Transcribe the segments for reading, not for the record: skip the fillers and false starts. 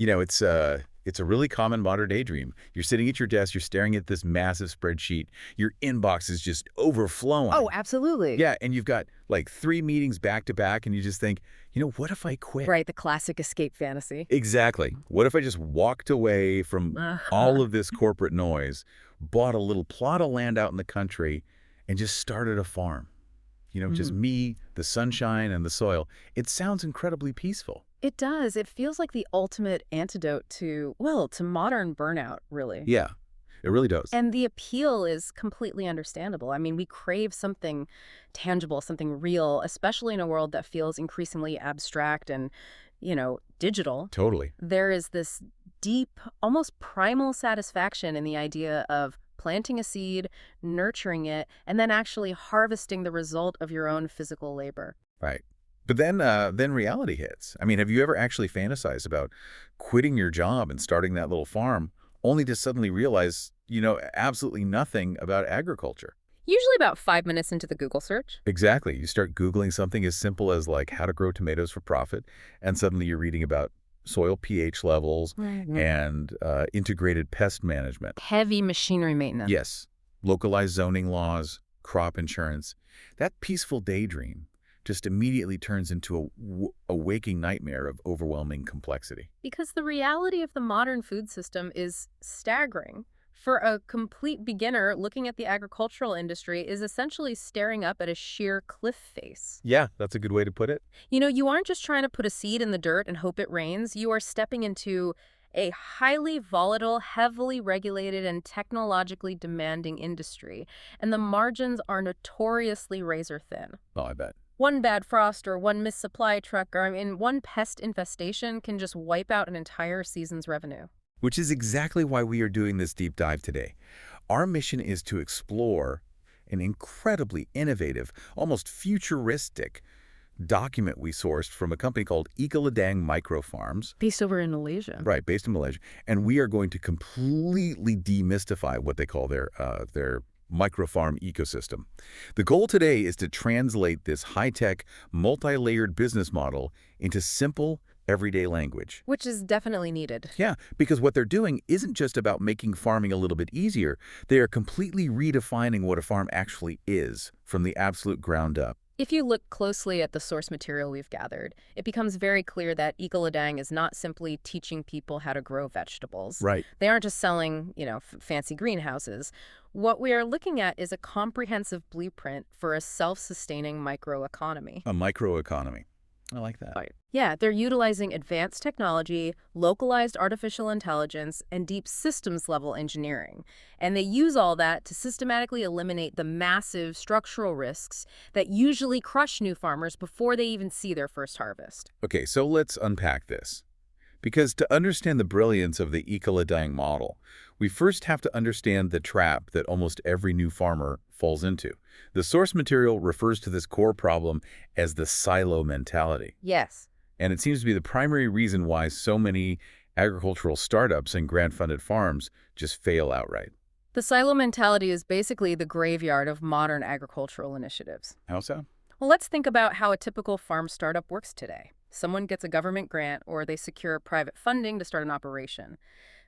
It's a really common modern daydream. You're sitting at your desk, you're staring at this massive spreadsheet, your inbox is just overflowing. Oh, absolutely. Yeah, and you've got like 3 meetings back to back, and you just think, what if I quit? Right, the classic escape fantasy. Exactly. What if I just walked away from all of this corporate noise, bought a little plot of land out in the country, and just started a farm? Just me, the sunshine, and the soil. It sounds incredibly peaceful. It does. It feels like the ultimate antidote to, well, to modern burnout, really. Yeah, it really does. And the appeal is completely understandable. I mean, we crave something tangible, something real, especially in a world that feels increasingly abstract and, digital. Totally. There is this deep, almost primal satisfaction in the idea of planting a seed, nurturing it, and then actually harvesting the result of your own physical labor. Right. But then reality hits. I mean, have you ever actually fantasized about quitting your job and starting that little farm only to suddenly realize, absolutely nothing about agriculture? Usually about 5 minutes into the Google search. Exactly. You start Googling something as simple as like how to grow tomatoes for profit, and suddenly you're reading about soil pH levels and integrated pest management. Heavy machinery maintenance. Yes. Localized zoning laws, crop insurance. That peaceful daydream just immediately turns into a waking nightmare of overwhelming complexity. Because the reality of the modern food system is staggering. For a complete beginner, looking at the agricultural industry is essentially staring up at a sheer cliff face. Yeah, that's a good way to put it. You aren't just trying to put a seed in the dirt and hope it rains. You are stepping into a highly volatile, heavily regulated, and technologically demanding industry. And the margins are notoriously razor thin. Oh, I bet. One bad frost or one missupply truck or one pest infestation can just wipe out an entire season's revenue. Which is exactly why we are doing this deep dive today. Our mission is to explore an incredibly innovative, almost futuristic document we sourced from a company called Ecoladang Microfarms. Based over in Malaysia. Right, based in Malaysia. And we are going to completely demystify what they call their microfarm ecosystem. The goal today is to translate this high-tech, multi-layered business model into simple, everyday language. Which is definitely needed. Yeah, because what they're doing isn't just about making farming a little bit easier. They are completely redefining what a farm actually is from the absolute ground up. If you look closely at the source material we've gathered, it becomes very clear that Ecoladang is not simply teaching people how to grow vegetables. Right. They aren't just selling, fancy greenhouses. What we are looking at is a comprehensive blueprint for a self-sustaining microeconomy. A microeconomy. I like that. Right. Yeah, they're utilizing advanced technology, localized artificial intelligence, and deep systems-level engineering. And they use all that to systematically eliminate the massive structural risks that usually crush new farmers before they even see their first harvest. Okay, so let's unpack this. Because to understand the brilliance of the Ecoladang model, we first have to understand the trap that almost every new farmer falls into. The source material refers to this core problem as the silo mentality. Yes. And it seems to be the primary reason why so many agricultural startups and grant-funded farms just fail outright. The silo mentality is basically the graveyard of modern agricultural initiatives. How so? Well, let's think about how a typical farm startup works today. Someone gets a government grant or they secure private funding to start an operation.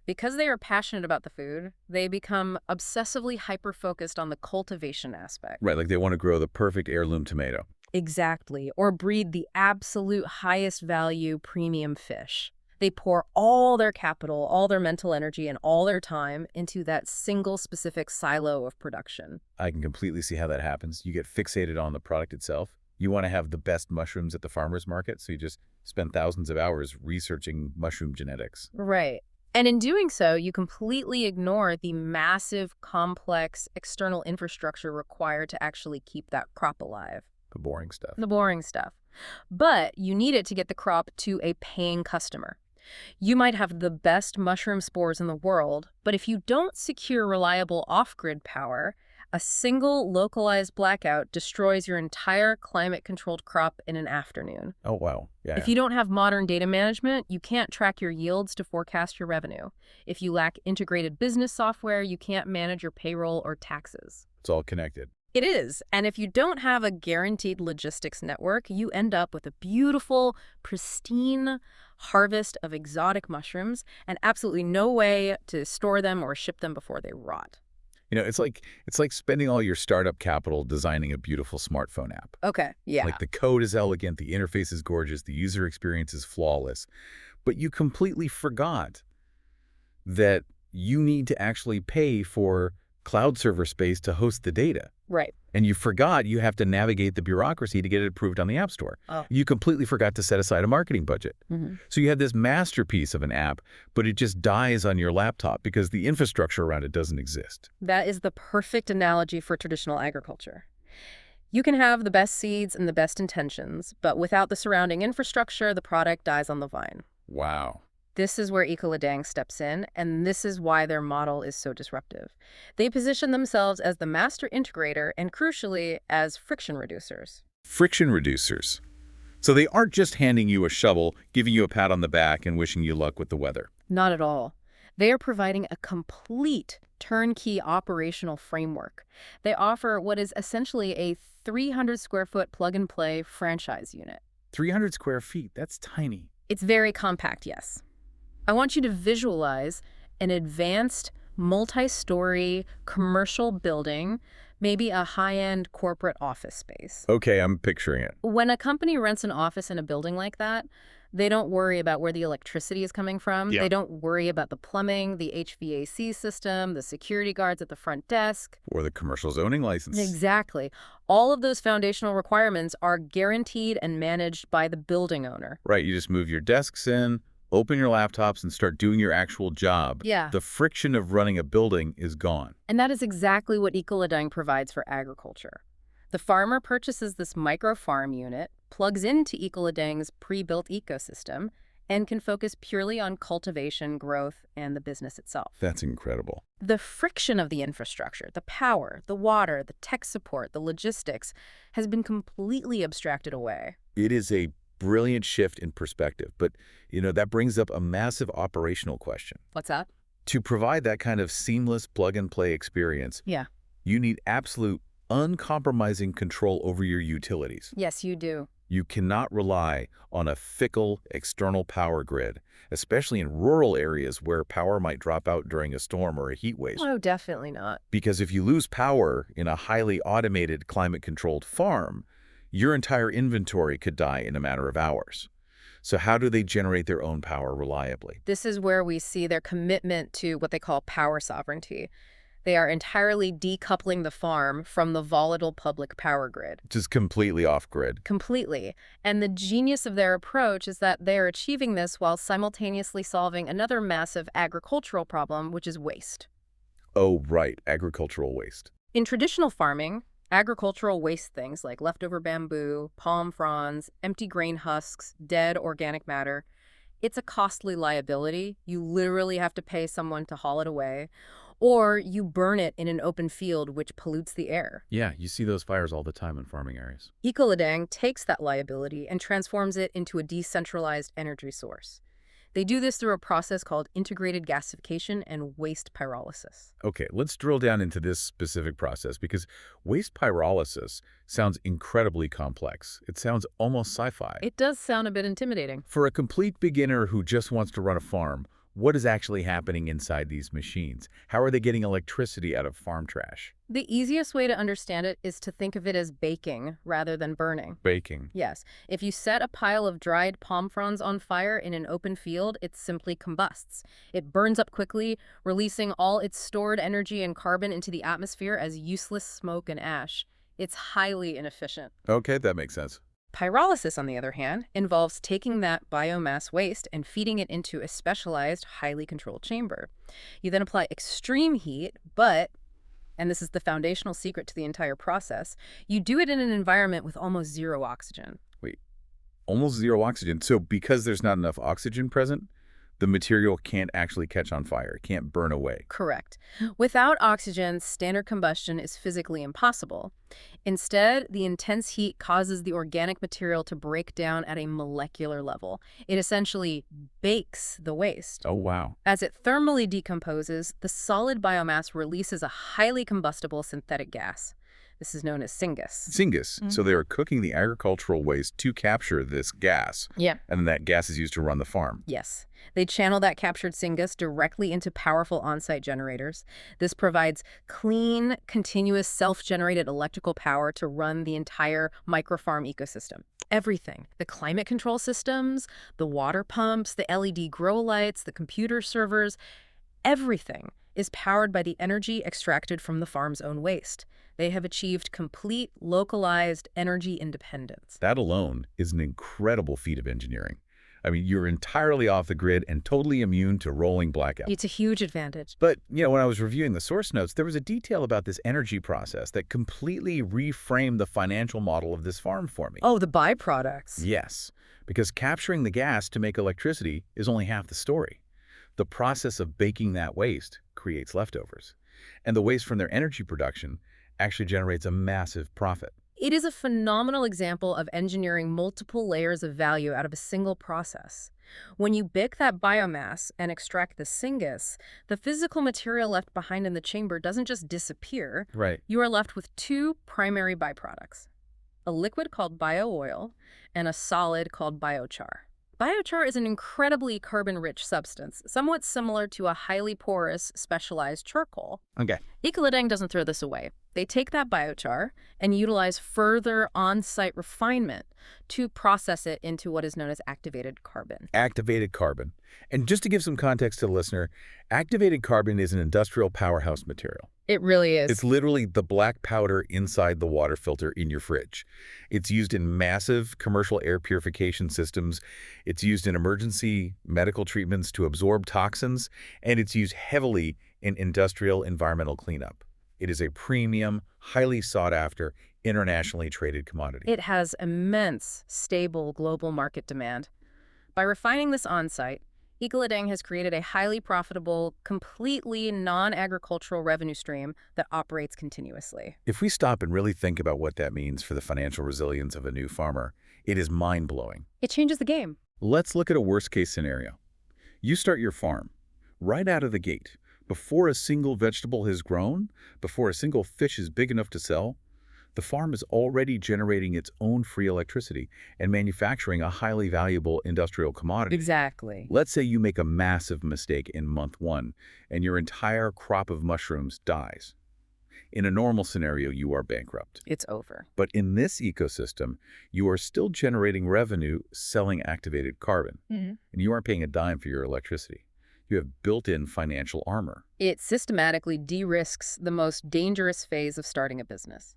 Because they are passionate about the food, they become obsessively hyper-focused on the cultivation aspect. Right, like they want to grow the perfect heirloom tomato. Exactly, or breed the absolute highest value premium fish. They pour all their capital, all their mental energy, and all their time into that single specific silo of production. I can completely see how that happens. You get fixated on the product itself. You want to have the best mushrooms at the farmer's market, so you just spend thousands of hours researching mushroom genetics. Right. And in doing so, you completely ignore the massive, complex external infrastructure required to actually keep that crop alive. The boring stuff. The boring stuff. But you need it to get the crop to a paying customer. You might have the best mushroom spores in the world, but if you don't secure reliable off-grid power, a single localized blackout destroys your entire climate-controlled crop in an afternoon. Oh, wow. Yeah. If you don't have modern data management, you can't track your yields to forecast your revenue. If you lack integrated business software, you can't manage your payroll or taxes. It's all connected. It is. And if you don't have a guaranteed logistics network, you end up with a beautiful, pristine harvest of exotic mushrooms and absolutely no way to store them or ship them before they rot. It's like spending all your startup capital designing a beautiful smartphone app. Okay, yeah. Like the code is elegant, the interface is gorgeous, the user experience is flawless, but you completely forgot that you need to actually pay for cloud server space to host the data. Right. And you forgot you have to navigate the bureaucracy to get it approved on the App Store. Oh. You completely forgot to set aside a marketing budget. So you have this masterpiece of an app, but it just dies on your laptop because the infrastructure around it doesn't exist. That is the perfect analogy for traditional agriculture. You can have the best seeds and the best intentions, but without the surrounding infrastructure, the product dies on the vine. Wow. This is where Ecoladang steps in, and this is why their model is so disruptive. They position themselves as the master integrator and, crucially, as friction reducers. Friction reducers. So they aren't just handing you a shovel, giving you a pat on the back, and wishing you luck with the weather. Not at all. They are providing a complete turnkey operational framework. They offer what is essentially a 300 square foot plug-and-play franchise unit. 300 square feet, that's tiny. It's very compact, yes. I want you to visualize an advanced, multi-story commercial building, maybe a high-end corporate office space. Okay, I'm picturing it. When a company rents an office in a building like that, they don't worry about where the electricity is coming from. Yeah. They don't worry about the plumbing, the HVAC system, the security guards at the front desk. Or the commercial zoning license. Exactly. All of those foundational requirements are guaranteed and managed by the building owner. Right, you just move your desks in, open your laptops, and start doing your actual job. Yeah. The friction of running a building is gone. And that is exactly what Ecoladang provides for agriculture. The farmer purchases this micro-farm unit, plugs into Ecoladang's pre-built ecosystem, and can focus purely on cultivation, growth, and the business itself. That's incredible. The friction of the infrastructure, the power, the water, the tech support, the logistics, has been completely abstracted away. It is a brilliant shift in perspective, but that brings up a massive operational question. What's that? To provide that kind of seamless plug-and-play experience, Yeah. you need absolute, uncompromising control over your utilities. Yes, you do. You cannot rely on a fickle external power grid, especially in rural areas where power might drop out during a storm or a heat wave. Oh, definitely not. Because if you lose power in a highly automated, climate-controlled farm, your entire inventory could die in a matter of hours. So how do they generate their own power reliably? This is where we see their commitment to what they call power sovereignty. They are entirely decoupling the farm from the volatile public power grid. Just completely off-grid. Completely. And the genius of their approach is that they are achieving this while simultaneously solving another massive agricultural problem, which is waste. Oh, right, agricultural waste. In traditional farming, agricultural waste things like leftover bamboo, palm fronds, empty grain husks, dead organic matter, it's a costly liability. You literally have to pay someone to haul it away, or you burn it in an open field, which pollutes the air. Yeah, you see those fires all the time in farming areas. Ecoladang takes that liability and transforms it into a decentralized energy source. They do this through a process called integrated gasification and waste pyrolysis. Okay, let's drill down into this specific process because waste pyrolysis sounds incredibly complex. It sounds almost sci-fi. It does sound a bit intimidating. For a complete beginner who just wants to run a farm, what is actually happening inside these machines? How are they getting electricity out of farm trash? The easiest way to understand it is to think of it as baking rather than burning. Baking. Yes. If you set a pile of dried palm fronds on fire in an open field, it simply combusts. It burns up quickly, releasing all its stored energy and carbon into the atmosphere as useless smoke and ash. It's highly inefficient. Okay, that makes sense. Pyrolysis, on the other hand, involves taking that biomass waste and feeding it into a specialized, highly controlled chamber. You then apply extreme heat, but, and this is the foundational secret to the entire process, you do it in an environment with almost zero oxygen. Wait, almost zero oxygen. So because there's not enough oxygen present, the material can't actually catch on fire. It can't burn away. Correct. Without oxygen, standard combustion is physically impossible. Instead, the intense heat causes the organic material to break down at a molecular level. It essentially bakes the waste. Oh, wow. As it thermally decomposes, the solid biomass releases a highly combustible synthetic gas. This is known as syngas. Syngas. So they are cooking the agricultural waste to capture this gas. Yeah. And then that gas is used to run the farm. Yes. They channel that captured syngas directly into powerful on-site generators. This provides clean, continuous, self-generated electrical power to run the entire microfarm ecosystem. Everything. The climate control systems, the water pumps, the LED grow lights, the computer servers, everything is powered by the energy extracted from the farm's own waste. They have achieved complete, localized energy independence. That alone is an incredible feat of engineering. I mean, you're entirely off the grid and totally immune to rolling blackouts. It's a huge advantage. But, when I was reviewing the source notes, there was a detail about this energy process that completely reframed the financial model of this farm for me. Oh, the byproducts. Yes, because capturing the gas to make electricity is only half the story. The process of baking that waste creates leftovers, and the waste from their energy production actually generates a massive profit. It is a phenomenal example of engineering multiple layers of value out of a single process. When you bake that biomass and extract the syngas, the physical material left behind in the chamber doesn't just disappear. Right. You are left with two primary byproducts, a liquid called bio-oil and a solid called biochar. Biochar is an incredibly carbon-rich substance, somewhat similar to a highly porous, specialized charcoal. Okay. Ecoladang doesn't throw this away. They take that biochar and utilize further on-site refinement to process it into what is known as activated carbon. Activated carbon. And just to give some context to the listener, activated carbon is an industrial powerhouse material. It really is. It's literally the black powder inside the water filter in your fridge. It's used in massive commercial air purification systems. It's used in emergency medical treatments to absorb toxins, and it's used heavily in industrial environmental cleanup. It is a premium, highly sought-after, internationally traded commodity. It has immense, stable global market demand. By refining this on-site, Ecoladang has created a highly profitable, completely non-agricultural revenue stream that operates continuously. If we stop and really think about what that means for the financial resilience of a new farmer, it is mind-blowing. It changes the game. Let's look at a worst-case scenario. You start your farm right out of the gate. Before a single vegetable has grown, before a single fish is big enough to sell, the farm is already generating its own free electricity and manufacturing a highly valuable industrial commodity. Exactly. Let's say you make a massive mistake in month 1 and your entire crop of mushrooms dies. In a normal scenario, you are bankrupt. It's over. But in this ecosystem, you are still generating revenue selling activated carbon, and you aren't paying a dime for your electricity. You have built-in financial armor. It systematically de-risks the most dangerous phase of starting a business,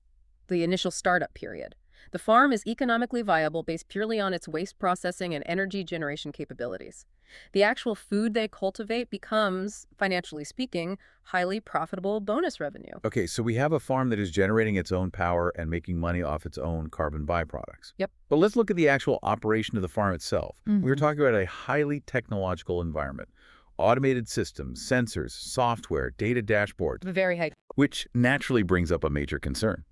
the initial startup period. The farm is economically viable based purely on its waste processing and energy generation capabilities. The actual food they cultivate becomes, financially speaking, highly profitable bonus revenue. Okay, so we have a farm that is generating its own power and making money off its own carbon byproducts. Yep. But let's look at the actual operation of the farm itself. We're talking about a highly technological environment. Automated systems, sensors, software, data dashboards, Very high. which naturally brings up a major concern.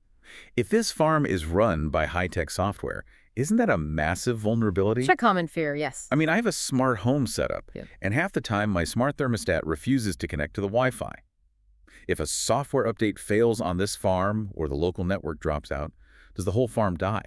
If this farm is run by high-tech software, isn't that a massive vulnerability? It's a common fear, yes. I mean, I have a smart home setup, and half the time my smart thermostat refuses to connect to the Wi-Fi. If a software update fails on this farm or the local network drops out, does the whole farm die?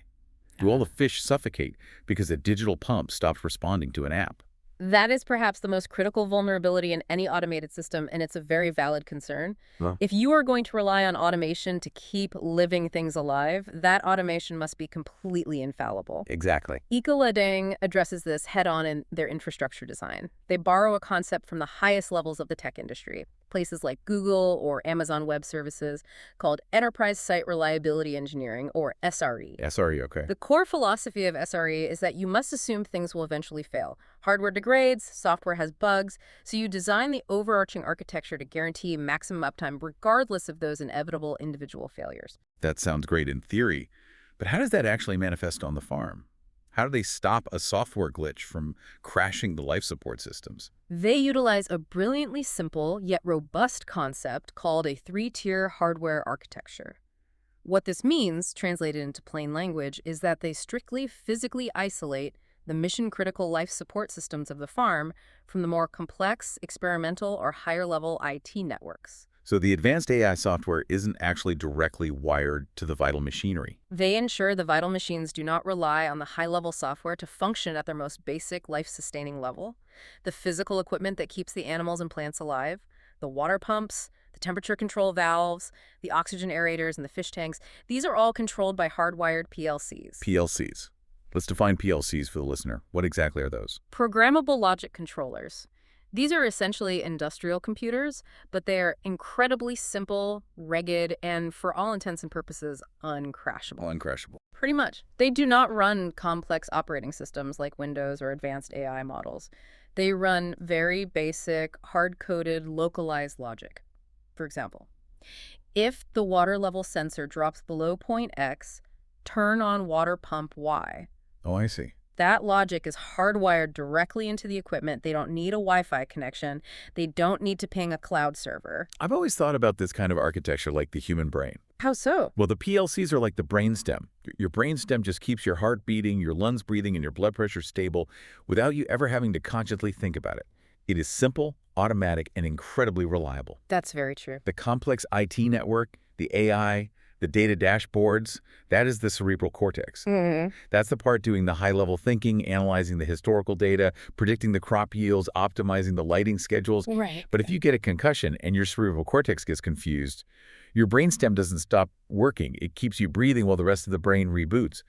Do all the fish suffocate because a digital pump stops responding to an app? That is perhaps the most critical vulnerability in any automated system, and it's a very valid concern. If you are going to rely on automation to keep living things alive, that automation must be completely infallible. Exactly. Ecoladang addresses this head-on in their infrastructure design. They borrow a concept from the highest levels of the tech industry, places like Google or Amazon Web Services, called Enterprise Site Reliability Engineering, or SRE. SRE, okay. The core philosophy of SRE is that you must assume things will eventually fail. Hardware degrades, software has bugs, so you design the overarching architecture to guarantee maximum uptime regardless of those inevitable individual failures. That sounds great in theory, but how does that actually manifest on the farm? How do they stop a software glitch from crashing the life support systems? They utilize a brilliantly simple yet robust concept called a three-tier hardware architecture. What this means, translated into plain language, is that they strictly physically isolate the mission-critical life support systems of the farm from the more complex, experimental, or higher-level IT networks. So the advanced AI software isn't actually directly wired to the vital machinery. They ensure the vital machines do not rely on the high-level software to function at their most basic life-sustaining level. The physical equipment that keeps the animals and plants alive, the water pumps, the temperature control valves, the oxygen aerators, and the fish tanks, these are all controlled by hardwired PLCs. PLCs. Let's define PLCs for the listener. What exactly are those? Programmable logic controllers. These are essentially industrial computers, but they are incredibly simple, rugged, and for all intents and purposes, uncrashable. Uncrashable. Pretty much. They do not run complex operating systems like Windows or advanced AI models. They run very basic, hard-coded, localized logic. For example, if the water level sensor drops below point X, turn on water pump Y. Oh, I see. That logic is hardwired directly into the equipment. They don't need a Wi-Fi connection. They don't need to ping a cloud server. I've always thought about this kind of architecture like the human brain. How so? Well, the PLCs are like the brainstem. Your brainstem just keeps your heart beating, your lungs breathing, and your blood pressure stable without you ever having to consciously think about it. It is simple, automatic, and incredibly reliable. That's very true. The complex IT network, the AI, the data dashboards, that is the cerebral cortex. That's the part doing the high-level thinking, analyzing the historical data, predicting the crop yields, optimizing the lighting schedules. Right. But if you get a concussion and your cerebral cortex gets confused, your brainstem doesn't stop working. It keeps you breathing while the rest of the brain reboots.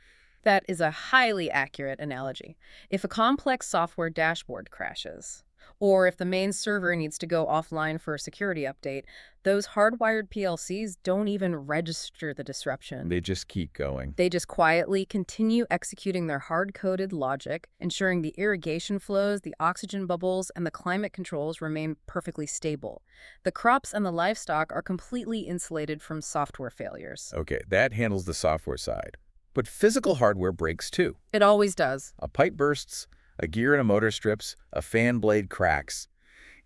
That is a highly accurate analogy. If a complex software dashboard crashes, or if the main server needs to go offline for a security update, those hardwired PLCs don't even register the disruption. They just keep going. They just quietly continue executing their hard-coded logic, ensuring the irrigation flows, the oxygen bubbles, and the climate controls remain perfectly stable. The crops and the livestock are completely insulated from software failures. Okay, that handles the software side. But physical hardware breaks too. It always does. A pipe bursts, a gear and a motor strips, a fan blade cracks.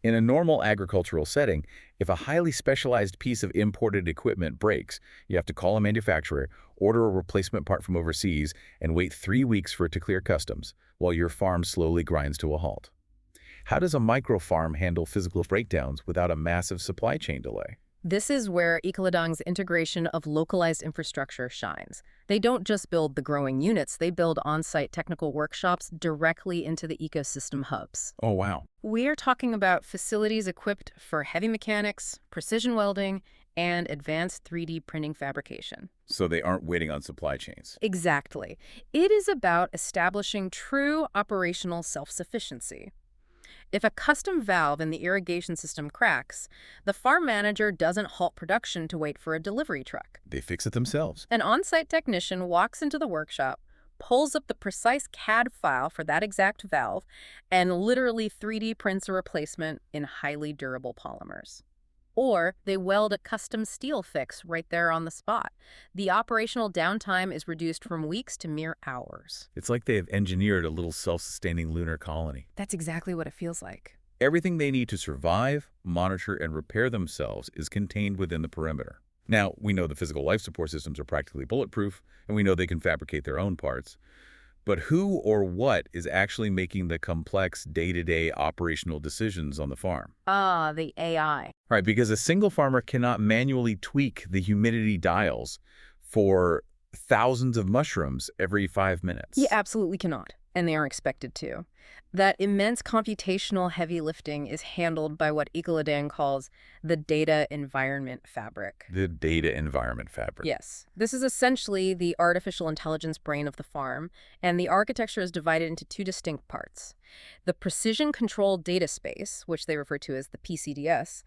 In a normal agricultural setting, if a highly specialized piece of imported equipment breaks, you have to call a manufacturer, order a replacement part from overseas, and wait 3 weeks for it to clear customs, while your farm slowly grinds to a halt. How does a micro-farm handle physical breakdowns without a massive supply chain delay? This is where Ecoladang's integration of localized infrastructure shines. They don't just build the growing units, they build on-site technical workshops directly into the ecosystem hubs. Oh, wow. We're talking about facilities equipped for heavy mechanics, precision welding, and advanced 3D printing fabrication. So they aren't waiting on supply chains. Exactly. It is about establishing true operational self-sufficiency. If a custom valve in the irrigation system cracks, the farm manager doesn't halt production to wait for a delivery truck. They fix it themselves. An on-site technician walks into the workshop, pulls up the precise CAD file for that exact valve, and literally 3D prints a replacement in highly durable polymers. Or they weld a custom steel fix right there on the spot. The operational downtime is reduced from weeks to mere hours. It's like they have engineered a little self-sustaining lunar colony. That's exactly what it feels like. Everything they need to survive, monitor, and repair themselves is contained within the perimeter. Now, we know the physical life support systems are practically bulletproof, and we know they can fabricate their own parts. But who or what is actually making the complex day-to-day operational decisions on the farm? Ah, the AI. Right, because a single farmer cannot manually tweak the humidity dials for thousands of mushrooms every 5 minutes. He absolutely cannot, and they aren't expected to. That immense computational heavy lifting is handled by what Ecoladang calls the data environment fabric. The data environment fabric. Yes. This is essentially the artificial intelligence brain of the farm, and the architecture is divided into two distinct parts. The precision controlled data space, which they refer to as the PCDS,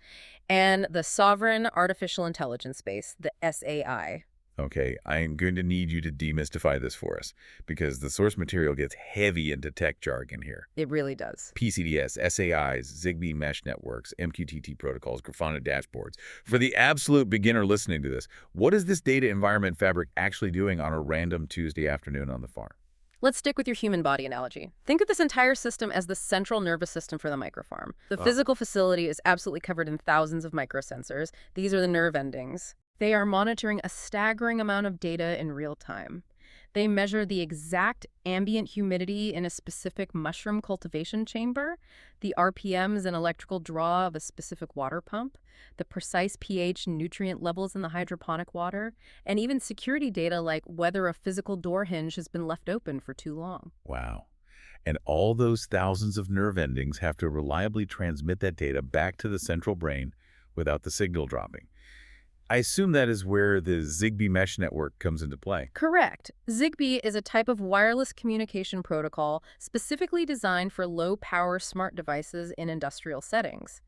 and the sovereign artificial intelligence space, the SAI. Okay, I'm going to need you to demystify this for us, because the source material gets heavy into tech jargon here. It really does. PCDS, SAIs, Zigbee mesh networks, MQTT protocols, Grafana dashboards. For the absolute beginner listening to this, what is this data environment fabric actually doing on a random Tuesday afternoon on the farm? Let's stick with your human body analogy. Think of this entire system as the central nervous system for the microfarm. The physical facility is absolutely covered in thousands of microsensors. These are the nerve endings. They are monitoring a staggering amount of data in real time. They measure the exact ambient humidity in a specific mushroom cultivation chamber, the RPMs and electrical draw of a specific water pump, the precise pH and nutrient levels in the hydroponic water, and even security data like whether a physical door hinge has been left open for too long. Wow. And all those thousands of nerve endings have to reliably transmit that data back to the central brain without the signal dropping. I assume that is where the Zigbee mesh network comes into play. Correct. Zigbee is a type of wireless communication protocol specifically designed for low-power smart devices in industrial settings.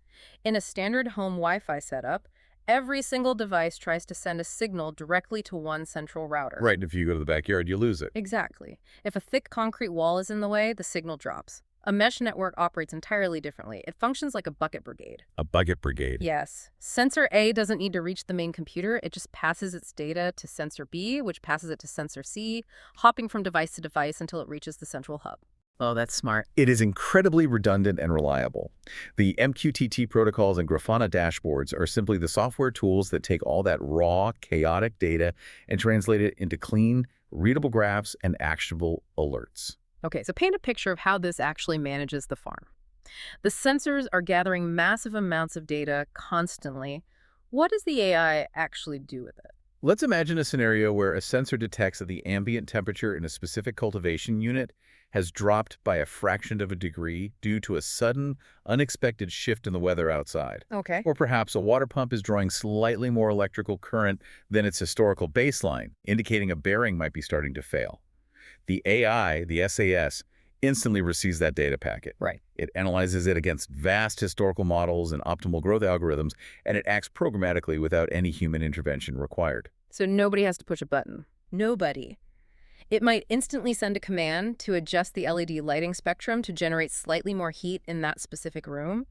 In a standard home Wi-Fi setup, every single device tries to send a signal directly to one central router. Right, and if you go to the backyard, you lose it. Exactly. If a thick concrete wall is in the way, the signal drops. A mesh network operates entirely differently. It functions like a bucket brigade. A bucket brigade. Yes. Sensor A doesn't need to reach the main computer. It just passes its data to sensor B, which passes it to sensor C, hopping from device to device until it reaches the central hub. Oh, that's smart. It is incredibly redundant and reliable. The MQTT protocols and Grafana dashboards are simply the software tools that take all that raw, chaotic data and translate it into clean, readable graphs and actionable alerts. Okay, so paint a picture of how this actually manages the farm. The sensors are gathering massive amounts of data constantly. What does the AI actually do with it? Let's imagine a scenario where a sensor detects that the ambient temperature in a specific cultivation unit has dropped by a fraction of a degree due to a sudden, unexpected shift in the weather outside. Okay. Or perhaps a water pump is drawing slightly more electrical current than its historical baseline, indicating a bearing might be starting to fail. The AI, the SAS, instantly receives that data packet. Right. It analyzes it against vast historical models and optimal growth algorithms, and it acts programmatically without any human intervention required. So nobody has to push a button. Nobody. It might instantly send a command to adjust the LED lighting spectrum to generate slightly more heat in that specific room,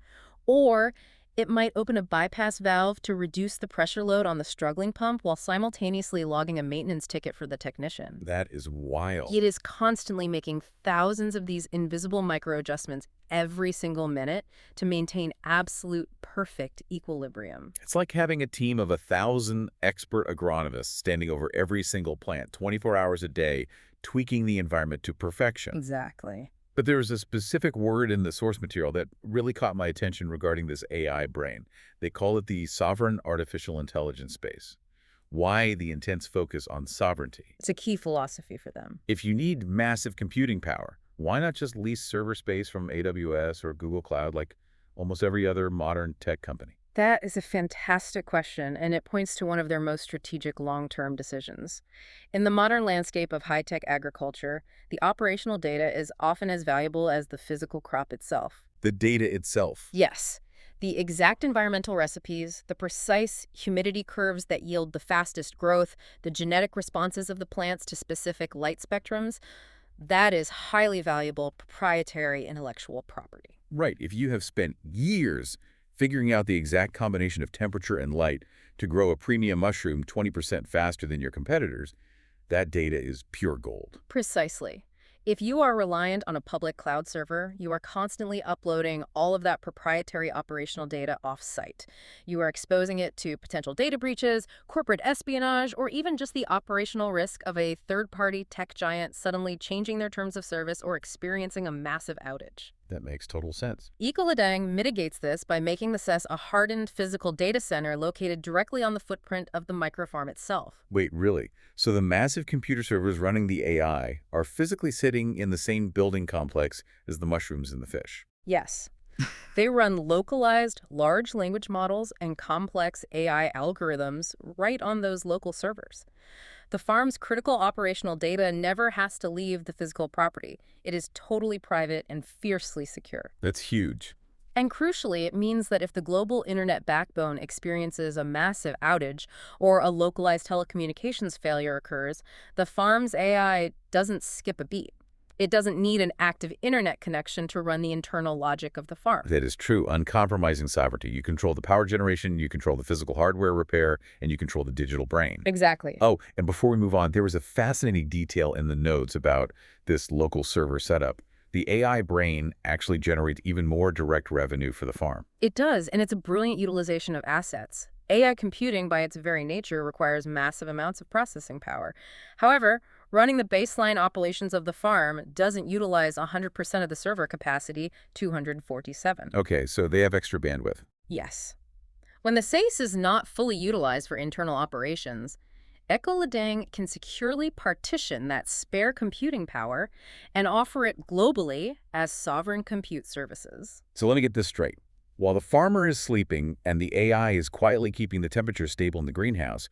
or it might open a bypass valve to reduce the pressure load on the struggling pump while simultaneously logging a maintenance ticket for the technician. That is wild. It is constantly making thousands of these invisible micro-adjustments every single minute to maintain absolute perfect equilibrium. It's like having a team of 1,000 expert agronomists standing over every single plant 24 hours a day, tweaking the environment to perfection. Exactly. But there is a specific word in the source material that really caught my attention regarding this AI brain. They call it the sovereign artificial intelligence space. Why the intense focus on sovereignty? It's a key philosophy for them. If you need massive computing power, why not just lease server space from AWS or Google Cloud like almost every other modern tech company? That is a fantastic question, and it points to one of their most strategic long-term decisions. In the modern landscape of high-tech agriculture, the operational data is often as valuable as the physical crop itself. The data itself. Yes, the exact environmental recipes, the precise humidity curves that yield the fastest growth, the genetic responses of the plants to specific light spectrums, that is highly valuable proprietary intellectual property. Right. If you have spent years figuring out the exact combination of temperature and light to grow a premium mushroom 20% faster than your competitors, that data is pure gold. Precisely. If you are reliant on a public cloud server, you are constantly uploading all of that proprietary operational data off-site. You are exposing it to potential data breaches, corporate espionage, or even just the operational risk of a third-party tech giant suddenly changing their terms of service or experiencing a massive outage. That makes total sense. Ecoladang mitigates this by making the SES a hardened physical data center located directly on the footprint of the microfarm itself. Wait, really? So the massive computer servers running the AI are physically sitting in the same building complex as the mushrooms and the fish? Yes. They run localized large language models and complex AI algorithms right on those local servers. The farm's critical operational data never has to leave the physical property. It is totally private and fiercely secure. That's huge. And crucially, it means that if the global internet backbone experiences a massive outage or a localized telecommunications failure occurs, the farm's AI doesn't skip a beat. It doesn't need an active internet connection to run the internal logic of the farm. That is true. Uncompromising sovereignty. You control the power generation, you control the physical hardware repair, and you control the digital brain. Exactly. Oh, and before we move on, there was a fascinating detail in the notes about this local server setup. The AI brain actually generates even more direct revenue for the farm. It does, and it's a brilliant utilization of assets. AI computing, by its very nature, requires massive amounts of processing power. However, Running the baseline operations of the farm doesn't utilize 100% of the server capacity, 247. Okay, so they have extra bandwidth. Yes. When the SACE is not fully utilized for internal operations, Ecoladang can securely partition that spare computing power and offer it globally as sovereign compute services. So let me get this straight. While the farmer is sleeping and the AI is quietly keeping the temperature stable in the greenhouse,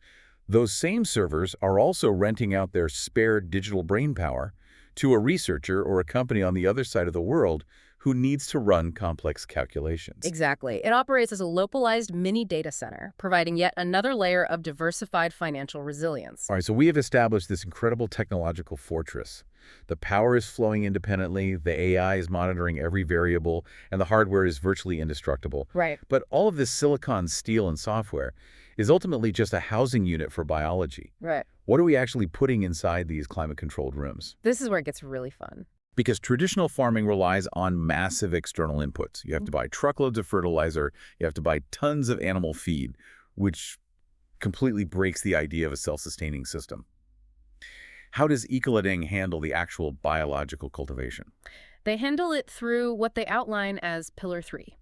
those same servers are also renting out their spare digital brain power to a researcher or a company on the other side of the world who needs to run complex calculations. Exactly. It operates as a localized mini data center, providing yet another layer of diversified financial resilience. All right, so we have established this incredible technological fortress. The power is flowing independently, the AI is monitoring every variable, and the hardware is virtually indestructible. Right. But all of this silicon, steel, and software is ultimately just a housing unit for biology. Right. What are we actually putting inside these climate-controlled rooms? This is where it gets really fun. Because traditional farming relies on massive external inputs. You have to buy truckloads of fertilizer, you have to buy tons of animal feed, which completely breaks the idea of a self-sustaining system. How does Ecoladang handle the actual biological cultivation? They handle it through what they outline as Pillar 3.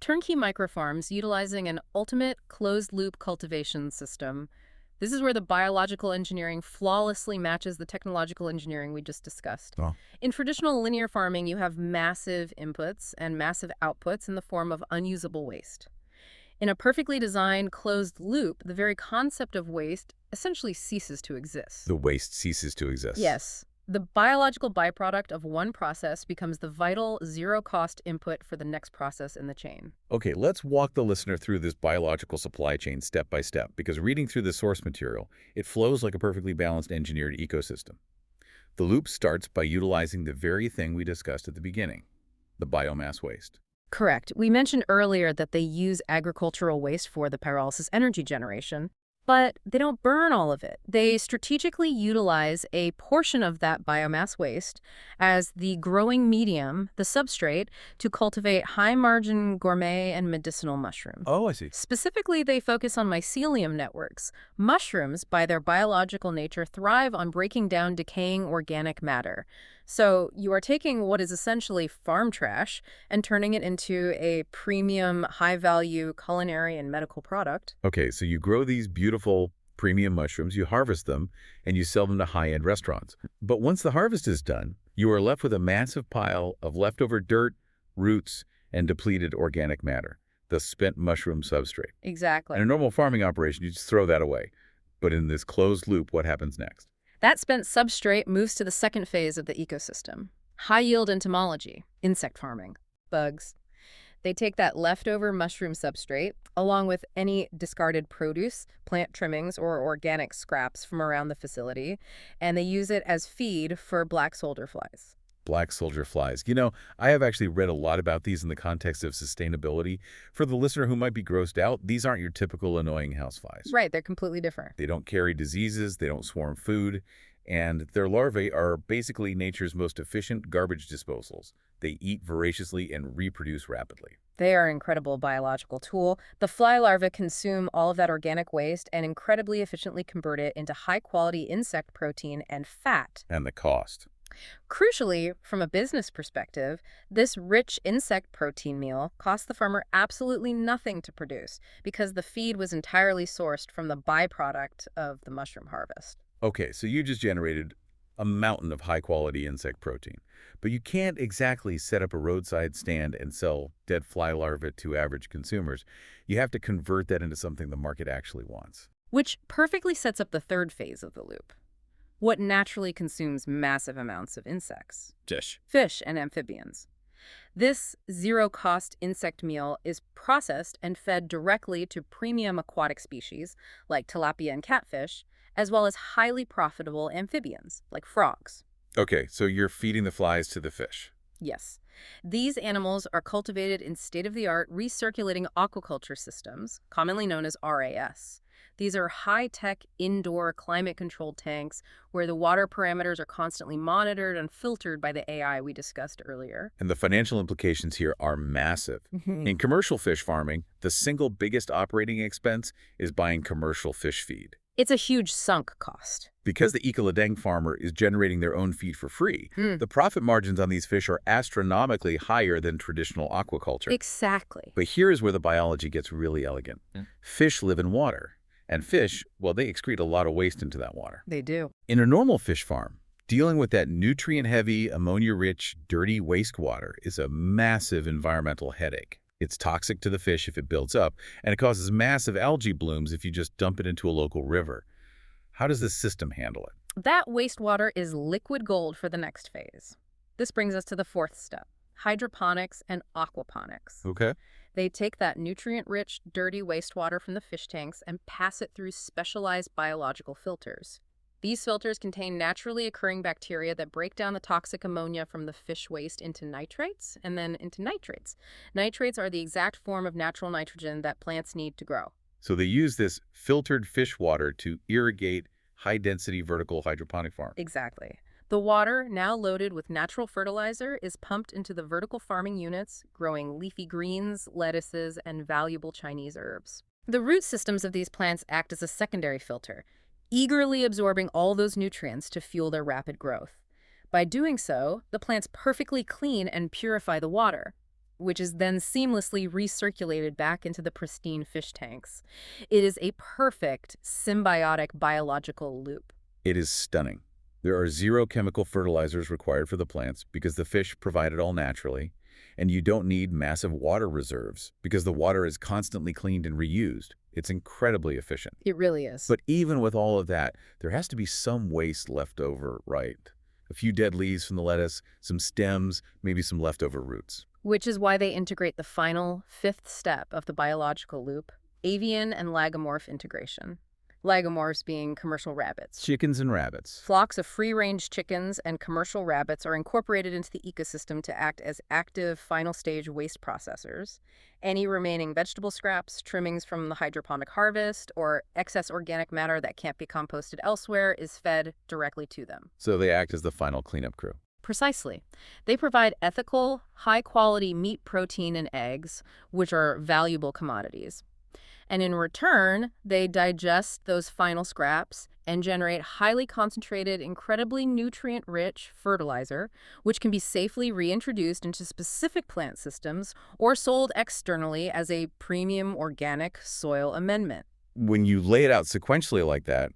Turnkey microfarms utilizing an ultimate closed-loop cultivation system. This is where the biological engineering flawlessly matches the technological engineering we just discussed. Oh. In traditional linear farming, you have massive inputs and massive outputs in the form of unusable waste. In a perfectly designed closed loop, the very concept of waste essentially ceases to exist. The waste ceases to exist. Yes. The biological byproduct of one process becomes the vital, zero-cost input for the next process in the chain. Okay, let's walk the listener through this biological supply chain step by step, because reading through the source material, it flows like a perfectly balanced engineered ecosystem. The loop starts by utilizing the very thing we discussed at the beginning, the biomass waste. Correct. We mentioned earlier that they use agricultural waste for the pyrolysis energy generation, but they don't burn all of it. They strategically utilize a portion of that biomass waste as the growing medium, the substrate, to cultivate high-margin gourmet and medicinal mushrooms. Oh, I see. Specifically, they focus on mycelium networks. Mushrooms, by their biological nature, thrive on breaking down decaying organic matter. So you are taking what is essentially farm trash and turning it into a premium, high-value culinary and medical product. Okay, so you grow these beautiful premium mushrooms, you harvest them, and you sell them to high-end restaurants. But once the harvest is done, you are left with a massive pile of leftover dirt, roots, and depleted organic matter, the spent mushroom substrate. Exactly. In a normal farming operation, you just throw that away. But in this closed loop, what happens next? That spent substrate moves to the second phase of the ecosystem, high-yield entomology, insect farming, bugs. They take that leftover mushroom substrate, along with any discarded produce, plant trimmings, or organic scraps from around the facility, and they use it as feed for black soldier flies. Black soldier flies. You know, I have actually read a lot about these in the context of sustainability. For the listener who might be grossed out, these aren't your typical annoying houseflies. Right, they're completely different. They don't carry diseases, they don't swarm food, and their larvae are basically nature's most efficient garbage disposals. They eat voraciously and reproduce rapidly. They are an incredible biological tool. The fly larvae consume all of that organic waste and incredibly efficiently convert it into high-quality insect protein and fat. And the cost. Crucially, from a business perspective, this rich insect protein meal cost the farmer absolutely nothing to produce because the feed was entirely sourced from the byproduct of the mushroom harvest. Okay, so you just generated a mountain of high-quality insect protein. But you can't exactly set up a roadside stand and sell dead fly larvae to average consumers. You have to convert that into something the market actually wants. Which perfectly sets up the third phase of the loop. What naturally consumes massive amounts of insects? Fish and amphibians. This zero-cost insect meal is processed and fed directly to premium aquatic species like tilapia and catfish, as well as highly profitable amphibians like frogs. Okay, so you're feeding the flies to the fish. Yes. These animals are cultivated in state-of-the-art recirculating aquaculture systems, commonly known as RAS. These are high-tech, indoor, climate-controlled tanks where the water parameters are constantly monitored and filtered by the AI we discussed earlier. And the financial implications here are massive. In commercial fish farming, the single biggest operating expense is buying commercial fish feed. It's a huge sunk cost. Because the Ecoladang farmer is generating their own feed for free, the profit margins on these fish are astronomically higher than traditional aquaculture. Exactly. But here is where the biology gets really elegant. Fish live in water, and fish, well, they excrete a lot of waste into that water. They do. In a normal fish farm, dealing with that nutrient-heavy, ammonia-rich, dirty wastewater is a massive environmental headache. It's toxic to the fish if it builds up, and it causes massive algae blooms if you just dump it into a local river. How does this system handle it? That wastewater is liquid gold for the next phase. This brings us to the fourth step, hydroponics and aquaponics. Okay. They take that nutrient-rich, dirty wastewater from the fish tanks and pass it through specialized biological filters. These filters contain naturally occurring bacteria that break down the toxic ammonia from the fish waste into nitrates and then into nitrates. Nitrates are the exact form of natural nitrogen that plants need to grow. So they use this filtered fish water to irrigate high-density vertical hydroponic farms. Exactly. The water, now loaded with natural fertilizer, is pumped into the vertical farming units, growing leafy greens, lettuces, and valuable Chinese herbs. The root systems of these plants act as a secondary filter, eagerly absorbing all those nutrients to fuel their rapid growth. By doing so, the plants perfectly clean and purify the water, which is then seamlessly recirculated back into the pristine fish tanks. It is a perfect symbiotic biological loop. It is stunning. There are 0 chemical fertilizers required for the plants because the fish provide it all naturally, and you don't need massive water reserves because the water is constantly cleaned and reused. It's incredibly efficient. It really is. But even with all of that, there has to be some waste left over, right? A few dead leaves from the lettuce, some stems, maybe some leftover roots. Which is why they integrate the final, fifth step of the biological loop, avian and lagomorph integration. Lagomorphs being commercial rabbits. Chickens and rabbits. Flocks of free-range chickens and commercial rabbits are incorporated into the ecosystem to act as active final-stage waste processors. Any remaining vegetable scraps, trimmings from the hydroponic harvest, or excess organic matter that can't be composted elsewhere is fed directly to them. So they act as the final cleanup crew. Precisely. They provide ethical, high-quality meat, protein, and eggs, which are valuable commodities. And in return, they digest those final scraps and generate highly concentrated, incredibly nutrient-rich fertilizer, which can be safely reintroduced into specific plant systems or sold externally as a premium organic soil amendment. When you lay it out sequentially like that,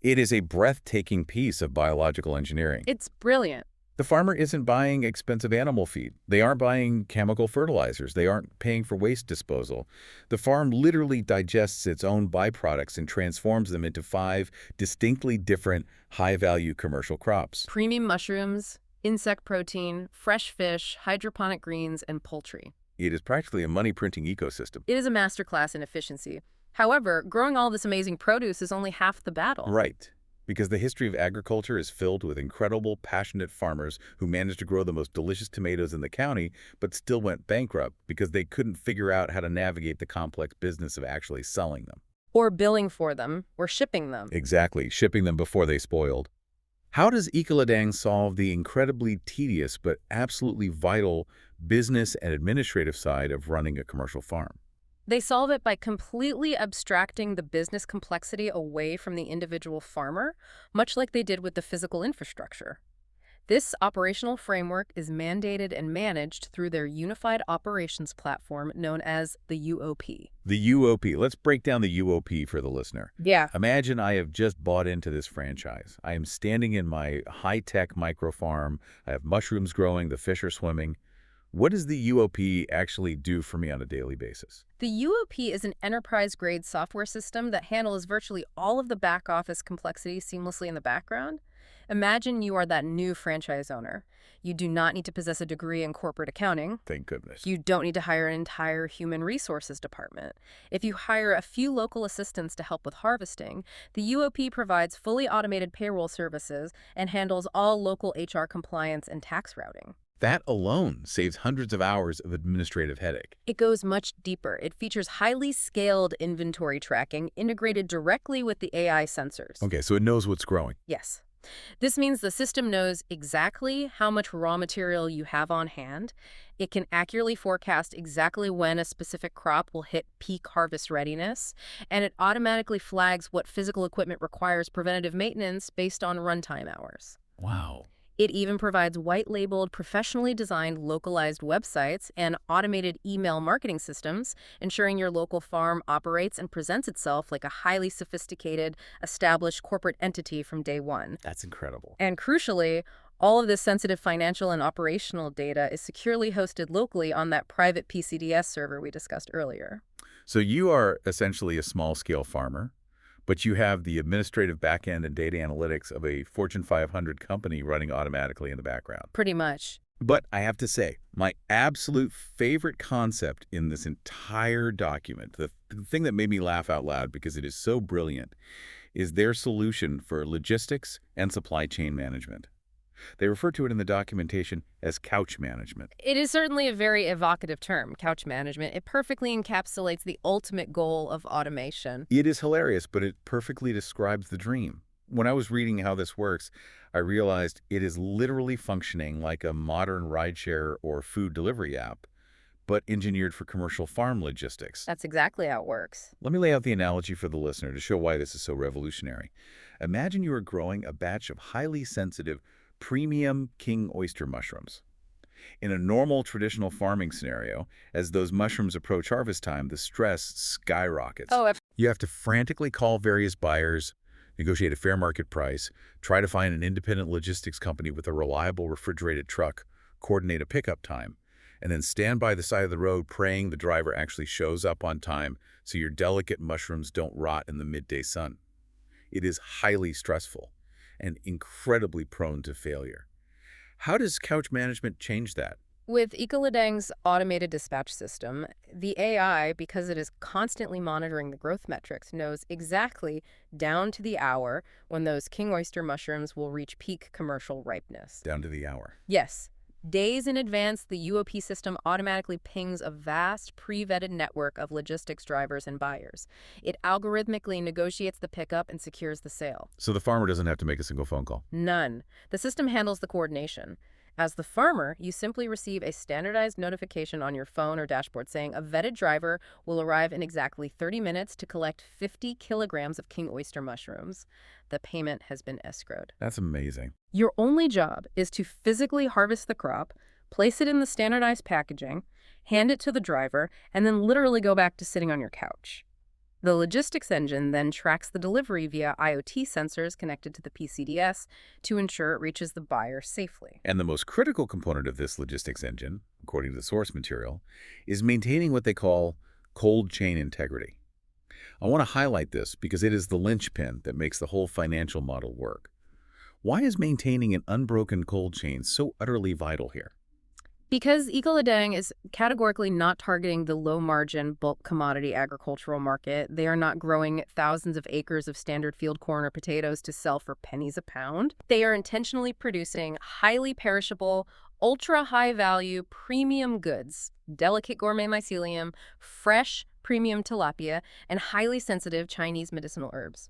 it is a breathtaking piece of biological engineering. It's brilliant. The farmer isn't buying expensive animal feed. They aren't buying chemical fertilizers. They aren't paying for waste disposal. The farm literally digests its own byproducts and transforms them into 5 distinctly different high-value commercial crops. Premium mushrooms, insect protein, fresh fish, hydroponic greens, and poultry. It is practically a money-printing ecosystem. It is a masterclass in efficiency. However, growing all this amazing produce is only half the battle. Right. Because the history of agriculture is filled with incredible, passionate farmers who managed to grow the most delicious tomatoes in the county, but still went bankrupt because they couldn't figure out how to navigate the complex business of actually selling them. Or billing for them, or shipping them. Exactly, shipping them before they spoiled. How does Ecoladang solve the incredibly tedious but absolutely vital business and administrative side of running a commercial farm? They solve it by completely abstracting the business complexity away from the individual farmer, much like they did with the physical infrastructure. This operational framework is mandated and managed through their unified operations platform known as the UOP. The UOP. Let's break down the UOP for the listener. Yeah. Imagine I have just bought into this franchise. I am standing in my high-tech micro farm. I have mushrooms growing. The fish are swimming. What does the UOP actually do for me on a daily basis? The UOP is an enterprise-grade software system that handles virtually all of the back-office complexity seamlessly in the background. Imagine you are that new franchise owner. You do not need to possess a degree in corporate accounting. Thank goodness. You don't need to hire an entire human resources department. If you hire a few local assistants to help with harvesting, the UOP provides fully automated payroll services and handles all local HR compliance and tax routing. That alone saves hundreds of hours of administrative headache. It goes much deeper. It features highly scaled inventory tracking integrated directly with the AI sensors. Okay, so it knows what's growing. Yes. This means the system knows exactly how much raw material you have on hand. It can accurately forecast exactly when a specific crop will hit peak harvest readiness, and it automatically flags what physical equipment requires preventative maintenance based on runtime hours. Wow. It even provides white-labeled, professionally designed localized websites and automated email marketing systems, ensuring your local farm operates and presents itself like a highly sophisticated, established corporate entity from day one. That's incredible. And crucially, all of this sensitive financial and operational data is securely hosted locally on that private PCDS server we discussed earlier. So you are essentially a small-scale farmer, but you have the administrative backend and data analytics of a Fortune 500 company running automatically in the background. Pretty much. But I have to say, my absolute favorite concept in this entire document, the thing that made me laugh out loud because it is so brilliant, is their solution for logistics and supply chain management. They refer to it in the documentation as couch management. It is certainly a very evocative term, couch management. It perfectly encapsulates the ultimate goal of automation. It is hilarious, but it perfectly describes the dream. When I was reading how this works, I realized it is literally functioning like a modern rideshare or food delivery app, but engineered for commercial farm logistics. That's exactly how it works. Let me lay out the analogy for the listener to show why this is so revolutionary. Imagine you are growing a batch of highly sensitive premium king oyster mushrooms. In a normal traditional farming scenario, as those mushrooms approach harvest time, the stress skyrockets. You have to frantically call various buyers, negotiate a fair market price, try to find an independent logistics company with a reliable refrigerated truck, coordinate a pickup time, and then stand by the side of the road praying the driver actually shows up on time so your delicate mushrooms don't rot in the midday sun. It is highly stressful and incredibly prone to failure. How does couch management change that? With Ecoladang's automated dispatch system, the AI, because it is constantly monitoring the growth metrics, knows exactly down to the hour when those king oyster mushrooms will reach peak commercial ripeness. Down to the hour. Yes. Days in advance, the UOP system automatically pings a vast, pre-vetted network of logistics drivers and buyers. It algorithmically negotiates the pickup and secures the sale. So the farmer doesn't have to make a single phone call? None. The system handles the coordination. As the farmer, you simply receive a standardized notification on your phone or dashboard saying a vetted driver will arrive in exactly 30 minutes to collect 50 kilograms of king oyster mushrooms. The payment has been escrowed. That's amazing. Your only job is to physically harvest the crop, place it in the standardized packaging, hand it to the driver, and then literally go back to sitting on your couch. The logistics engine then tracks the delivery via IoT sensors connected to the PCDS to ensure it reaches the buyer safely. And the most critical component of this logistics engine, according to the source material, is maintaining what they call cold chain integrity. I want to highlight this because it is the linchpin that makes the whole financial model work. Why is maintaining an unbroken cold chain so utterly vital here? Because Ecoladang is categorically not targeting the low-margin bulk commodity agricultural market. They are not growing thousands of acres of standard field corn or potatoes to sell for pennies a pound. They are intentionally producing highly perishable, ultra-high-value premium goods, delicate gourmet mycelium, fresh premium tilapia, and highly sensitive Chinese medicinal herbs.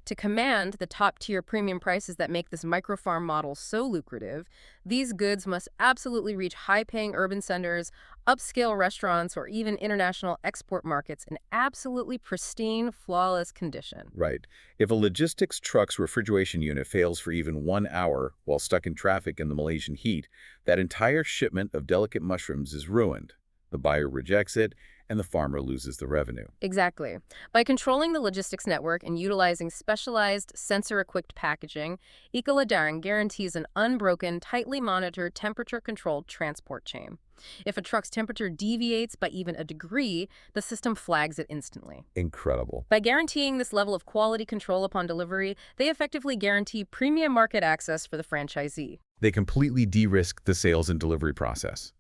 To command the top-tier premium prices that make this microfarm model so lucrative, these goods must absolutely reach high-paying urban centers, upscale restaurants, or even international export markets in absolutely pristine, flawless condition. Right. If a logistics truck's refrigeration unit fails for even 1 hour while stuck in traffic in the Malaysian heat, that entire shipment of delicate mushrooms is ruined. The buyer rejects it, and the farmer loses the revenue. Exactly. By controlling the logistics network and utilizing specialized sensor-equipped packaging, Ecoladang guarantees an unbroken, tightly monitored, temperature-controlled transport chain. If a truck's temperature deviates by even a degree, the system flags it instantly. Incredible. By guaranteeing this level of quality control upon delivery, they effectively guarantee premium market access for the franchisee. They completely de-risk the sales and delivery process.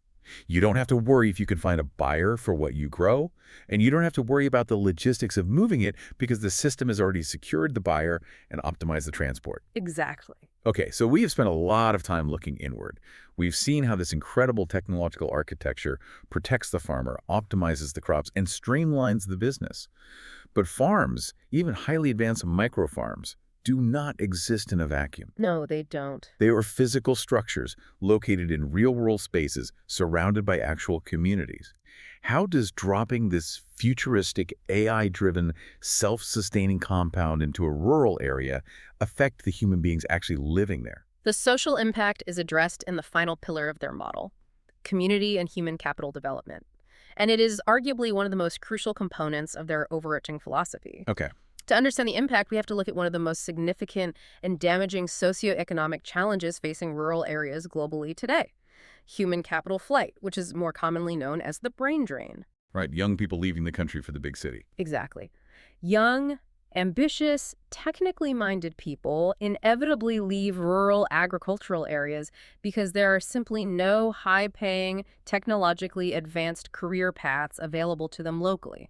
You don't have to worry if you can find a buyer for what you grow, and you don't have to worry about the logistics of moving it because the system has already secured the buyer and optimized the transport. Exactly. Okay, so we have spent a lot of time looking inward. We've seen how this incredible technological architecture protects the farmer, optimizes the crops, and streamlines the business. But farms, even highly advanced micro farms, do not exist in a vacuum. No, they don't. They are physical structures located in real-world spaces surrounded by actual communities. How does dropping this futuristic, AI-driven, self-sustaining compound into a rural area affect the human beings actually living there? The social impact is addressed in the final pillar of their model, community and human capital development. And it is arguably one of the most crucial components of their overarching philosophy. Okay. To understand the impact, we have to look at one of the most significant and damaging socioeconomic challenges facing rural areas globally today: human capital flight, which is more commonly known as the brain drain. Right, young people leaving the country for the big city. Exactly. Young, ambitious, technically minded people inevitably leave rural agricultural areas because there are simply no high-paying, technologically advanced career paths available to them locally.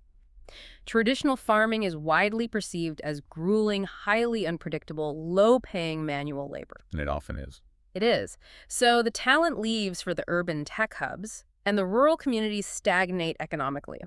Traditional farming is widely perceived as grueling, highly unpredictable, low-paying manual labor. And it often is. It is. So the talent leaves for the urban tech hubs, and the rural communities stagnate economically.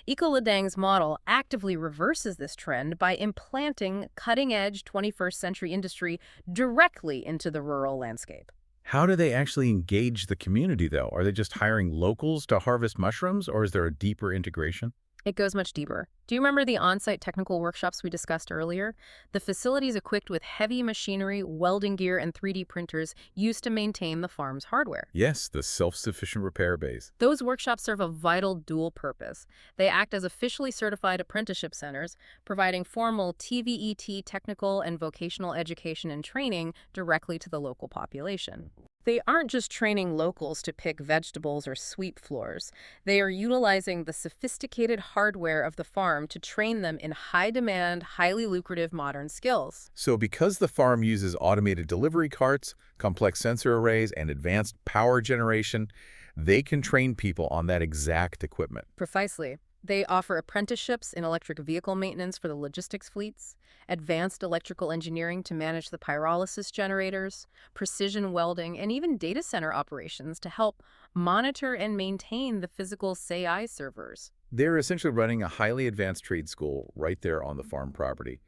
Ecoladang's model actively reverses this trend by implanting cutting-edge 21st century industry directly into the rural landscape. How do they actually engage the community, though? Are they just hiring locals to harvest mushrooms, or is there a deeper integration? It goes much deeper. Do you remember the on-site technical workshops we discussed earlier? The facilities equipped with heavy machinery, welding gear, and 3D printers used to maintain the farm's hardware. Yes, the self-sufficient repair base. Those workshops serve a vital dual purpose. They act as officially certified apprenticeship centers, providing formal TVET technical and vocational education and training directly to the local population. They aren't just training locals to pick vegetables or sweep floors. They are utilizing the sophisticated hardware of the farm to train them in high-demand, highly lucrative modern skills. So because the farm uses automated delivery carts, complex sensor arrays, and advanced power generation, they can train people on that exact equipment. Precisely. They offer apprenticeships in electric vehicle maintenance for the logistics fleets, advanced electrical engineering to manage the pyrolysis generators, precision welding, and even data center operations to help monitor and maintain the physical AI servers. They're essentially running a highly advanced trade school right there on the farm property.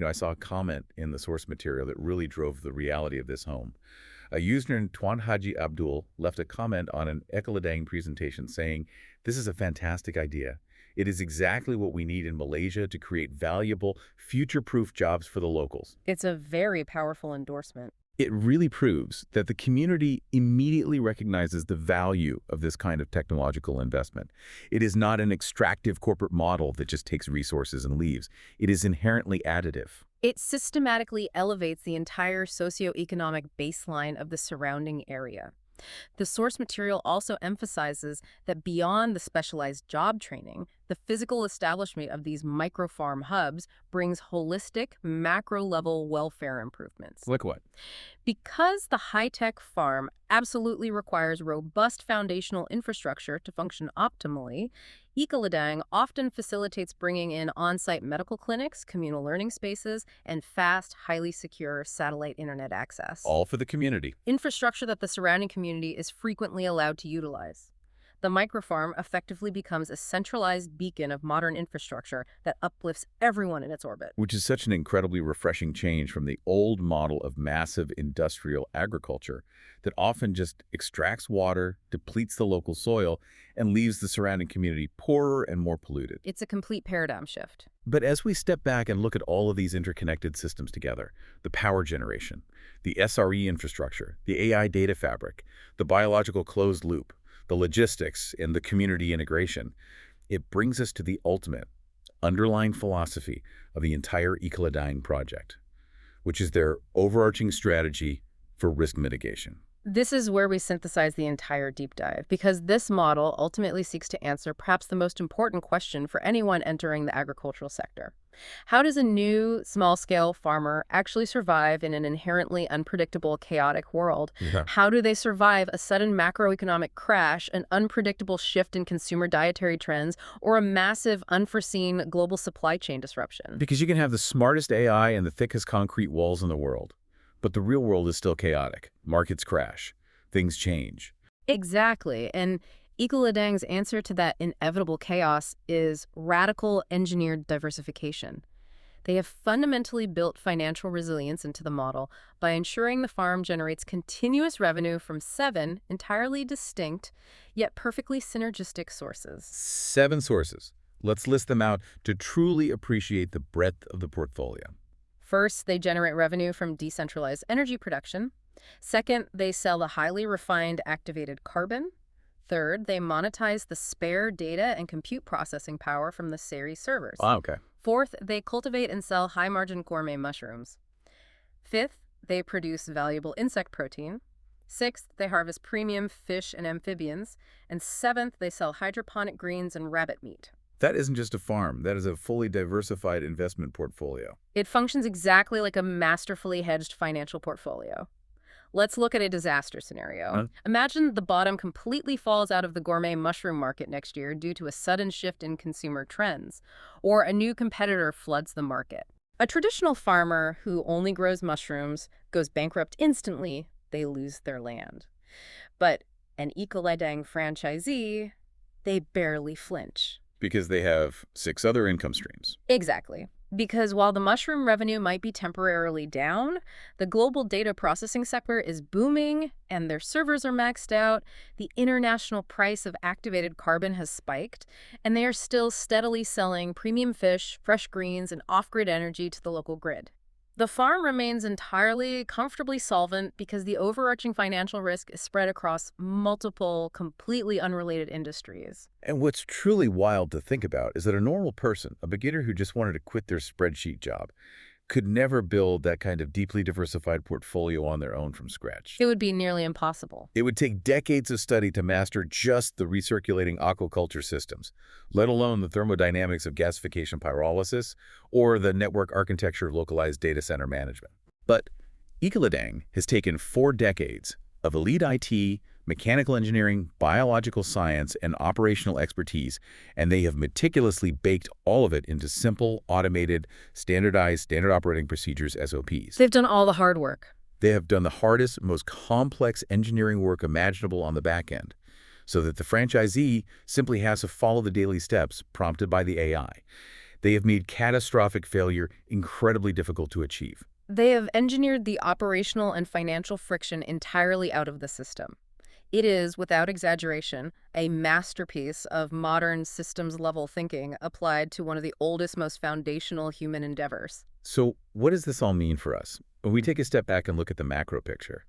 I saw a comment in the source material that really drove the reality of this home. A user named Tuan Haji Abdul left a comment on an Ecoladang presentation saying, "This is a fantastic idea. It is exactly what we need in Malaysia to create valuable, future-proof jobs for the locals." It's a very powerful endorsement. It really proves that the community immediately recognizes the value of this kind of technological investment. It is not an extractive corporate model that just takes resources and leaves. It is inherently additive. It systematically elevates the entire socioeconomic baseline of the surrounding area. The source material also emphasizes that beyond the specialized job training, the physical establishment of these microfarm hubs brings holistic, macro-level welfare improvements. Like what? Because the high-tech farm absolutely requires robust foundational infrastructure to function optimally, Ecoladang often facilitates bringing in on-site medical clinics, communal learning spaces, and fast, highly secure satellite internet access. All for the community. Infrastructure that the surrounding community is frequently allowed to utilize. The microfarm effectively becomes a centralized beacon of modern infrastructure that uplifts everyone in its orbit. Which is such an incredibly refreshing change from the old model of massive industrial agriculture that often just extracts water, depletes the local soil, and leaves the surrounding community poorer and more polluted. It's a complete paradigm shift. But as we step back and look at all of these interconnected systems together, the power generation, the SRE infrastructure, the AI data fabric, the biological closed loop, the logistics, and the community integration, it brings us to the ultimate underlying philosophy of the entire Ecoladang project, which is their overarching strategy for risk mitigation. This is where we synthesize the entire deep dive, because this model ultimately seeks to answer perhaps the most important question for anyone entering the agricultural sector. How does a new, small-scale farmer actually survive in an inherently unpredictable, chaotic world? Yeah. How do they survive a sudden macroeconomic crash, an unpredictable shift in consumer dietary trends, or a massive, unforeseen global supply chain disruption? Because you can have the smartest AI and the thickest concrete walls in the world, but the real world is still chaotic. Markets crash. Things change. Exactly. And Ecoladang's answer to that inevitable chaos is radical engineered diversification. They have fundamentally built financial resilience into the model by ensuring the farm generates continuous revenue from 7 entirely distinct, yet perfectly synergistic sources. 7 sources. Let's list them out to truly appreciate the breadth of the portfolio. First, they generate revenue from decentralized energy production. Second, they sell the highly refined activated carbon. Third, they monetize the spare data and compute processing power from the Seri servers. Ah, okay. Fourth, they cultivate and sell high-margin gourmet mushrooms. Fifth, they produce valuable insect protein. Sixth, they harvest premium fish and amphibians. And seventh, they sell hydroponic greens and rabbit meat. That isn't just a farm. That is a fully diversified investment portfolio. It functions exactly like a masterfully hedged financial portfolio. Let's look at a disaster scenario. Huh? Imagine the bottom completely falls out of the gourmet mushroom market next year due to a sudden shift in consumer trends, or a new competitor floods the market. A traditional farmer who only grows mushrooms goes bankrupt instantly. They lose their land. But an Ecoladang franchisee, they barely flinch. Because they have 6 other income streams. Exactly. Because while the mushroom revenue might be temporarily down, the global data processing sector is booming and their servers are maxed out, the international price of activated carbon has spiked, and they are still steadily selling premium fish, fresh greens, and off-grid energy to the local grid. The farm remains entirely comfortably solvent because the overarching financial risk is spread across multiple, completely unrelated industries. And what's truly wild to think about is that a normal person, a beginner who just wanted to quit their spreadsheet job, could never build that kind of deeply diversified portfolio on their own from scratch. It would be nearly impossible. It would take decades of study to master just the recirculating aquaculture systems, let alone the thermodynamics of gasification pyrolysis or the network architecture of localized data center management. But Ecoladang has taken 4 decades of elite IT, mechanical engineering, biological science, and operational expertise, and they have meticulously baked all of it into simple, automated, standardized, standard operating procedures, SOPs. They've done all the hard work. They have done the hardest, most complex engineering work imaginable on the back end, so that the franchisee simply has to follow the daily steps prompted by the AI. They have made catastrophic failure incredibly difficult to achieve. They have engineered the operational and financial friction entirely out of the system. It is, without exaggeration, a masterpiece of modern systems-level thinking applied to one of the oldest, most foundational human endeavors. So what does this all mean for us? When we take a step back and look at the macro picture,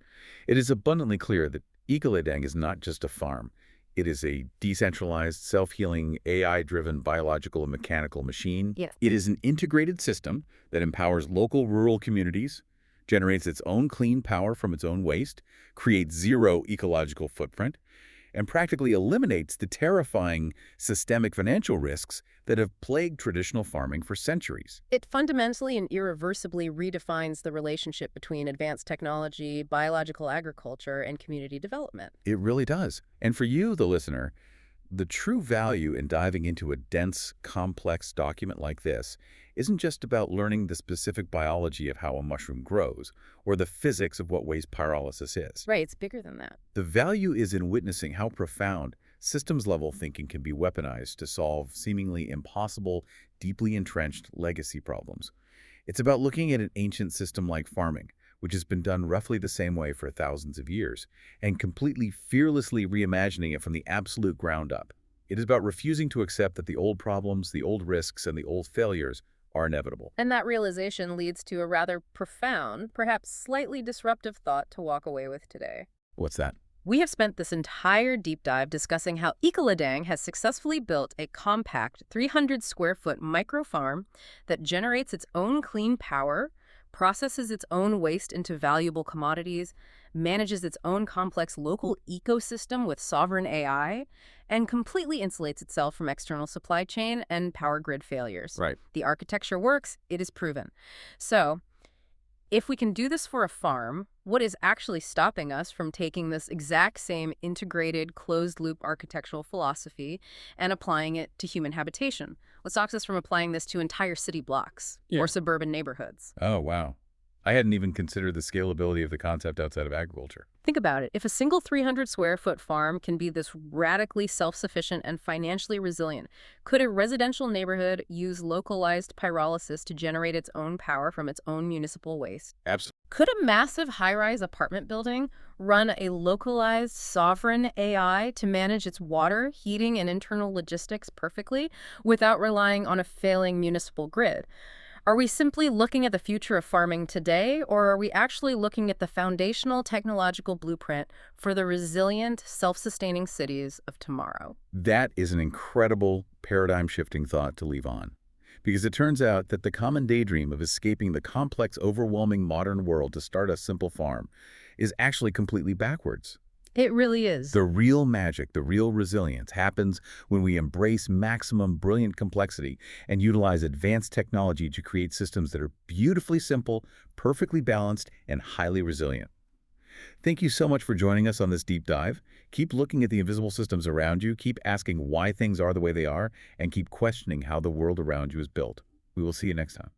it is abundantly clear that Ecoladang is not just a farm. It is a decentralized, self-healing, AI-driven biological and mechanical machine. Yes. It is an integrated system that empowers local rural communities, generates its own clean power from its own waste, creates zero ecological footprint, and practically eliminates the terrifying systemic financial risks that have plagued traditional farming for centuries. It fundamentally and irreversibly redefines the relationship between advanced technology, biological agriculture, and community development. It really does. And for you, the listener, the true value in diving into a dense, complex document like this isn't just about learning the specific biology of how a mushroom grows or the physics of what waste pyrolysis is. Right, it's bigger than that. The value is in witnessing how profound systems-level thinking can be weaponized to solve seemingly impossible, deeply entrenched legacy problems. It's about looking at an ancient system like farming, which has been done roughly the same way for thousands of years, and completely fearlessly reimagining it from the absolute ground up. It is about refusing to accept that the old problems, the old risks, and the old failures are inevitable. And that realization leads to a rather profound, perhaps slightly disruptive thought to walk away with today. What's that? We have spent this entire deep dive discussing how Ecoladang has successfully built a compact 300-square-foot micro-farm that generates its own clean power, processes its own waste into valuable commodities, manages its own complex local ecosystem with sovereign AI, and completely insulates itself from external supply chain and power grid failures. Right. The architecture works, it is proven. So, if we can do this for a farm, what is actually stopping us from taking this exact same integrated, closed-loop architectural philosophy and applying it to human habitation? What stops us from applying this to entire city blocks or suburban neighborhoods? Oh, wow. I hadn't even considered the scalability of the concept outside of agriculture. Think about it. If a single 300 square foot farm can be this radically self-sufficient and financially resilient, could a residential neighborhood use localized pyrolysis to generate its own power from its own municipal waste? Absolutely. Could a massive high-rise apartment building run a localized sovereign AI to manage its water, heating, and internal logistics perfectly without relying on a failing municipal grid? Are we simply looking at the future of farming today, or are we actually looking at the foundational technological blueprint for the resilient, self-sustaining cities of tomorrow? That is an incredible paradigm-shifting thought to leave on. Because it turns out that the common daydream of escaping the complex, overwhelming modern world to start a simple farm is actually completely backwards. It really is. The real magic, the real resilience happens when we embrace maximum brilliant complexity and utilize advanced technology to create systems that are beautifully simple, perfectly balanced, and highly resilient. Thank you so much for joining us on this deep dive. Keep looking at the invisible systems around you, keep asking why things are the way they are, and keep questioning how the world around you is built. We will see you next time.